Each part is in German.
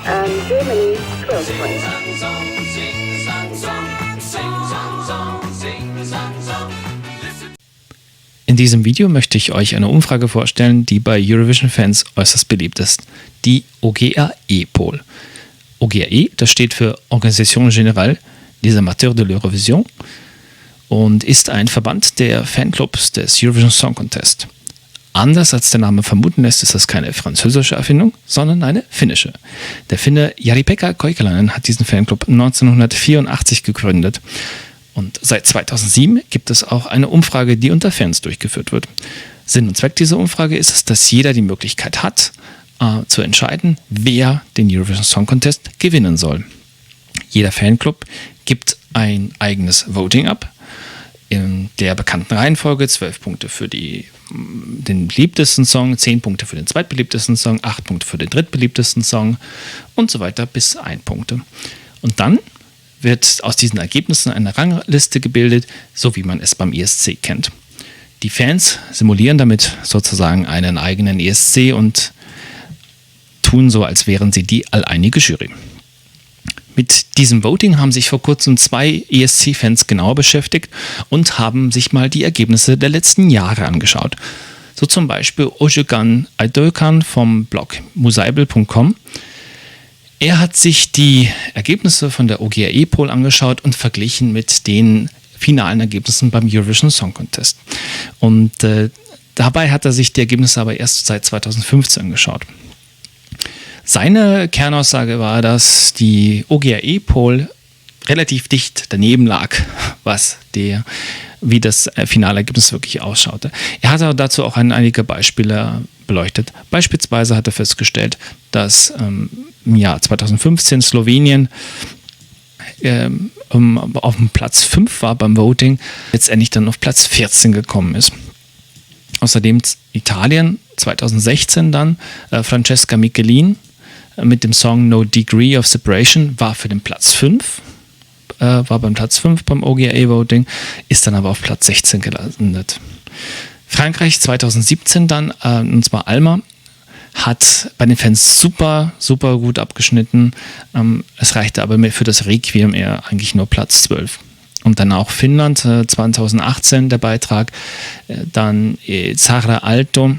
and Germany 12 points. In diesem Video möchte ich euch eine Umfrage vorstellen, die bei Eurovision-Fans äußerst beliebt ist. Die OGAE-Poll. OGAE, das steht für Organisation Générale des Amateurs de l'Eurovision und ist ein Verband der Fanclubs des Eurovision Song Contest. Anders als der Name vermuten lässt, ist das keine französische Erfindung, sondern eine finnische. Der Finne Jari-Pekka Koikalainen hat diesen Fanclub 1984 gegründet. Und seit 2007 gibt es auch eine Umfrage, die unter Fans durchgeführt wird. Sinn und Zweck dieser Umfrage ist es, dass jeder die Möglichkeit hat, zu entscheiden, wer den Eurovision Song Contest gewinnen soll. Jeder Fanclub gibt ein eigenes Voting ab, in der bekannten Reihenfolge: 12 Punkte für den beliebtesten Song, 10 Punkte für den zweitbeliebtesten Song, 8 Punkte für den drittbeliebtesten Song und so weiter bis 1 Punkte. Und dann wird aus diesen Ergebnissen eine Rangliste gebildet, so wie man es beim ESC kennt. Die Fans simulieren damit sozusagen einen eigenen ESC und tun so, als wären sie die alleinige Jury. Mit diesem Voting haben sich vor kurzem 2 ESC-Fans genauer beschäftigt und haben sich mal die Ergebnisse der letzten Jahre angeschaut. So zum Beispiel Özcan Aydoğan vom Blog musaibel.com. Er hat sich die Ergebnisse von der OGAE-Poll angeschaut und verglichen mit den finalen Ergebnissen beim Eurovision Song Contest. Und dabei hat er sich die Ergebnisse aber erst seit 2015 angeschaut. Seine Kernaussage war, dass die OGAE-Poll relativ dicht daneben lag, wie das Finalergebnis wirklich ausschaute. Er hat aber dazu auch einige Beispiele beleuchtet. Beispielsweise hat er festgestellt, dass im Jahr 2015 Slowenien auf dem Platz 5 war beim Voting, letztendlich dann auf Platz 14 gekommen ist. Außerdem Italien 2016 dann, Francesca Michelin mit dem Song No Degree of Separation war beim Platz 5 beim OGAE-Voting, ist dann aber auf Platz 16 gelandet. Frankreich 2017 dann, und zwar Alma, hat bei den Fans super, super gut abgeschnitten. Es reichte aber für das Requiem eher eigentlich nur Platz 12. Und dann auch Finnland 2018 der Beitrag. Dann Sara Alto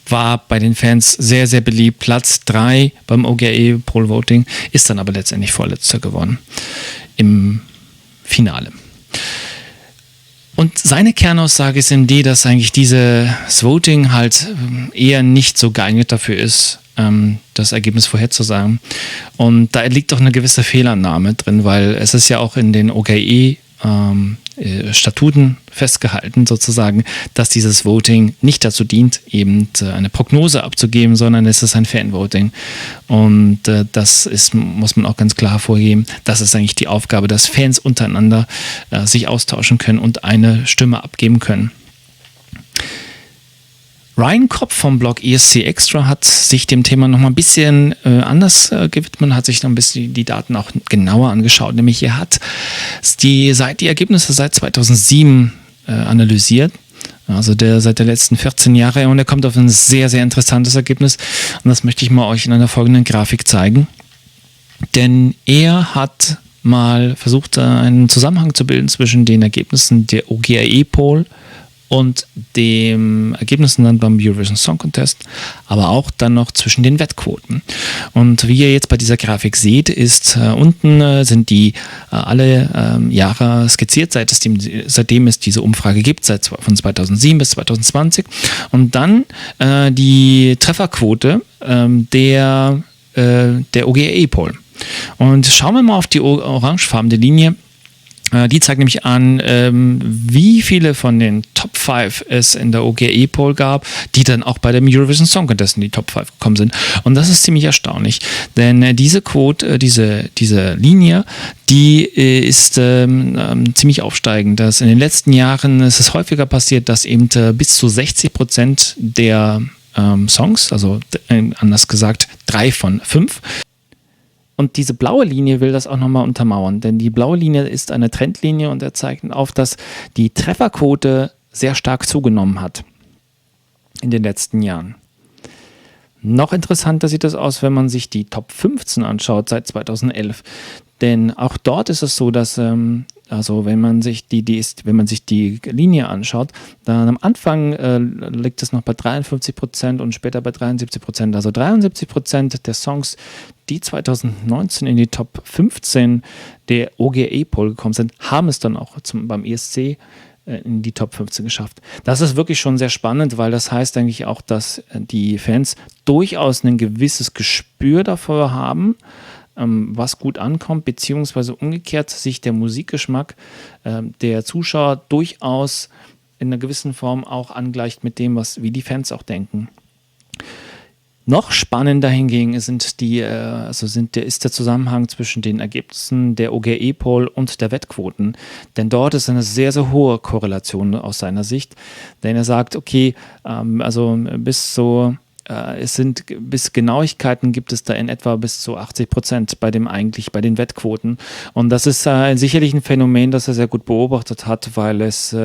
war bei den Fans sehr, sehr beliebt. Platz 3 beim OGAE Poll Voting, ist dann aber letztendlich Vorletzter geworden im Finale. Und seine Kernaussage ist eben die, dass eigentlich dieses Voting halt eher nicht so geeignet dafür ist, das Ergebnis vorherzusagen. Und da liegt auch eine gewisse Fehlannahme drin, weil es ist ja auch in den OGAE Statuten festgehalten sozusagen, dass dieses Voting nicht dazu dient, eben eine Prognose abzugeben, sondern es ist ein Fanvoting. Und muss man auch ganz klar hervorheben, das ist eigentlich die Aufgabe, dass Fans untereinander sich austauschen können und eine Stimme abgeben können. Ryan Kopp vom Blog ESC Extra hat sich dem Thema noch mal ein bisschen anders gewidmet, hat sich noch ein bisschen die Daten auch genauer angeschaut. Nämlich er hat die Ergebnisse seit 2007 analysiert, also seit der letzten 14 Jahre, und er kommt auf ein sehr, sehr interessantes Ergebnis, und das möchte ich mal euch in einer folgenden Grafik zeigen. Denn er hat mal versucht, einen Zusammenhang zu bilden zwischen den Ergebnissen der OGAE-Poll und den Ergebnissen dann beim Eurovision Song Contest, aber auch dann noch zwischen den Wettquoten. Und wie ihr jetzt bei dieser Grafik seht, ist unten sind die alle Jahre skizziert, seitdem es diese Umfrage gibt, von 2007 bis 2020. Und dann die Trefferquote der OGAE-Poll. Und schauen wir mal auf die orangefarbene Linie. Die zeigt nämlich an, wie viele von den Top 5 es in der OGAE-Poll gab, die dann auch bei dem Eurovision Song Contest in die Top 5 gekommen sind. Und das ist ziemlich erstaunlich, denn diese Quote, diese Linie, die ist ziemlich aufsteigend. In den letzten Jahren ist es häufiger passiert, dass eben bis zu 60% der Songs, also anders gesagt 3 von 5, und diese blaue Linie will das auch nochmal untermauern, denn die blaue Linie ist eine Trendlinie und er zeigt auf, dass die Trefferquote sehr stark zugenommen hat in den letzten Jahren. Noch interessanter sieht es aus, wenn man sich die Top 15 anschaut seit 2011. Denn auch dort ist es so, dass also wenn man sich wenn man sich die Linie anschaut, dann am Anfang liegt es noch bei 53% und später bei 73%. Also 73% der Songs, die 2019 in die Top 15 der OGR-E-Poll gekommen sind, haben es dann auch beim ESC in die Top 15 geschafft. Das ist wirklich schon sehr spannend, weil das heißt eigentlich auch, dass die Fans durchaus ein gewisses Gespür dafür haben, was gut ankommt, beziehungsweise umgekehrt sich der Musikgeschmack der Zuschauer durchaus in einer gewissen Form auch angleicht mit dem, wie die Fans auch denken. Noch spannender hingegen ist der Zusammenhang zwischen den Ergebnissen der OGR-E-Poll und der Wettquoten. Denn dort ist eine sehr, sehr hohe Korrelation aus seiner Sicht. Denn er sagt, okay, bis Genauigkeiten gibt es da in etwa bis zu 80% bei den Wettquoten. Und das ist sicherlich ein Phänomen, das er sehr gut beobachtet hat, weil es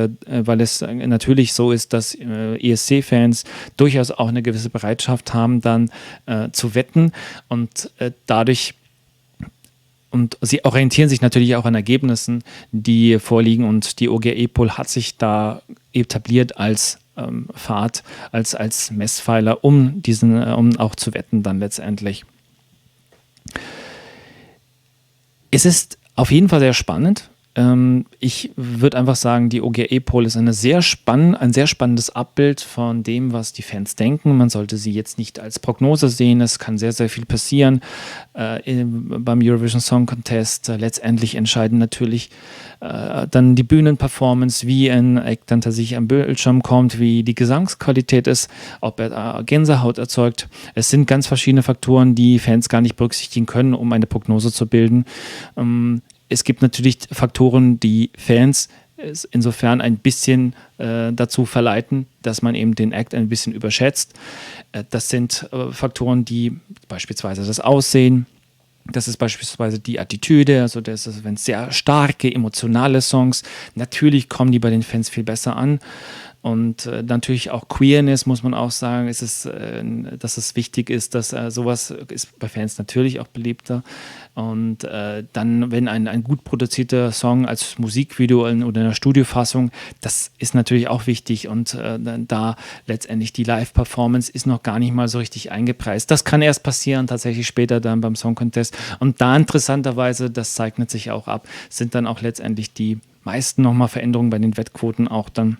natürlich so ist, dass ESC-Fans durchaus auch eine gewisse Bereitschaft haben, dann zu wetten und dadurch. Und sie orientieren sich natürlich auch an Ergebnissen, die vorliegen, und die OGR-E-Poll hat sich da etabliert als Pfad, als Messpfeiler, um auch zu wetten dann letztendlich. Es ist auf jeden Fall sehr spannend. Ich würde einfach sagen, die OGR-E-Poll ist ein sehr spannendes Abbild von dem, was die Fans denken. Man sollte sie jetzt nicht als Prognose sehen. Es kann sehr, sehr viel passieren beim Eurovision Song Contest. Letztendlich entscheiden natürlich dann die Bühnenperformance, wie ein Act hinter sich am Bildschirm kommt, wie die Gesangsqualität ist, ob er Gänsehaut erzeugt. Es sind ganz verschiedene Faktoren, die Fans gar nicht berücksichtigen können, um eine Prognose zu bilden. Es gibt natürlich Faktoren, die Fans insofern ein bisschen dazu verleiten, dass man eben den Act ein bisschen überschätzt. Das sind Faktoren, die beispielsweise das Aussehen, das ist beispielsweise die Attitüde, also wenn es sehr starke, emotionale Songs, natürlich kommen die bei den Fans viel besser an. Und natürlich auch Queerness, muss man auch sagen, dass es wichtig ist, dass sowas ist bei Fans natürlich auch beliebter. Und dann, wenn ein gut produzierter Song als Musikvideo oder in einer Studiofassung, das ist natürlich auch wichtig. Und da letztendlich die Live-Performance ist noch gar nicht mal so richtig eingepreist. Das kann erst passieren, tatsächlich später dann beim Song Contest. Und da interessanterweise, das zeichnet sich auch ab, sind dann auch letztendlich die meisten nochmal Veränderungen bei den Wettquoten auch dann.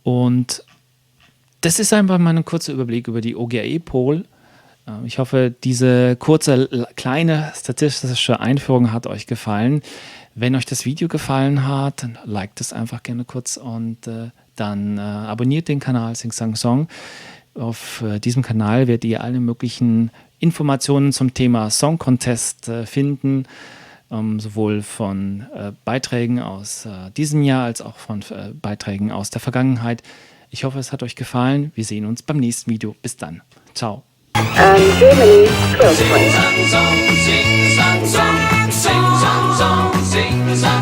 Und das ist einfach mal ein kurzer Überblick über die OGR-E-Poll. Ich hoffe, diese kurze, kleine statistische Einführung hat euch gefallen. Wenn euch das Video gefallen hat, dann liked es einfach gerne kurz und dann abonniert den Kanal Sing Sang Song. Auf diesem Kanal werdet ihr alle möglichen Informationen zum Thema Song Contest finden. Sowohl von Beiträgen aus diesem Jahr als auch von Beiträgen aus der Vergangenheit. Ich hoffe, es hat euch gefallen. Wir sehen uns beim nächsten Video. Bis dann. Ciao. Germany, 12 points. Sing, sing, sing, sing, sing, sing, sing, sing, sing, sing.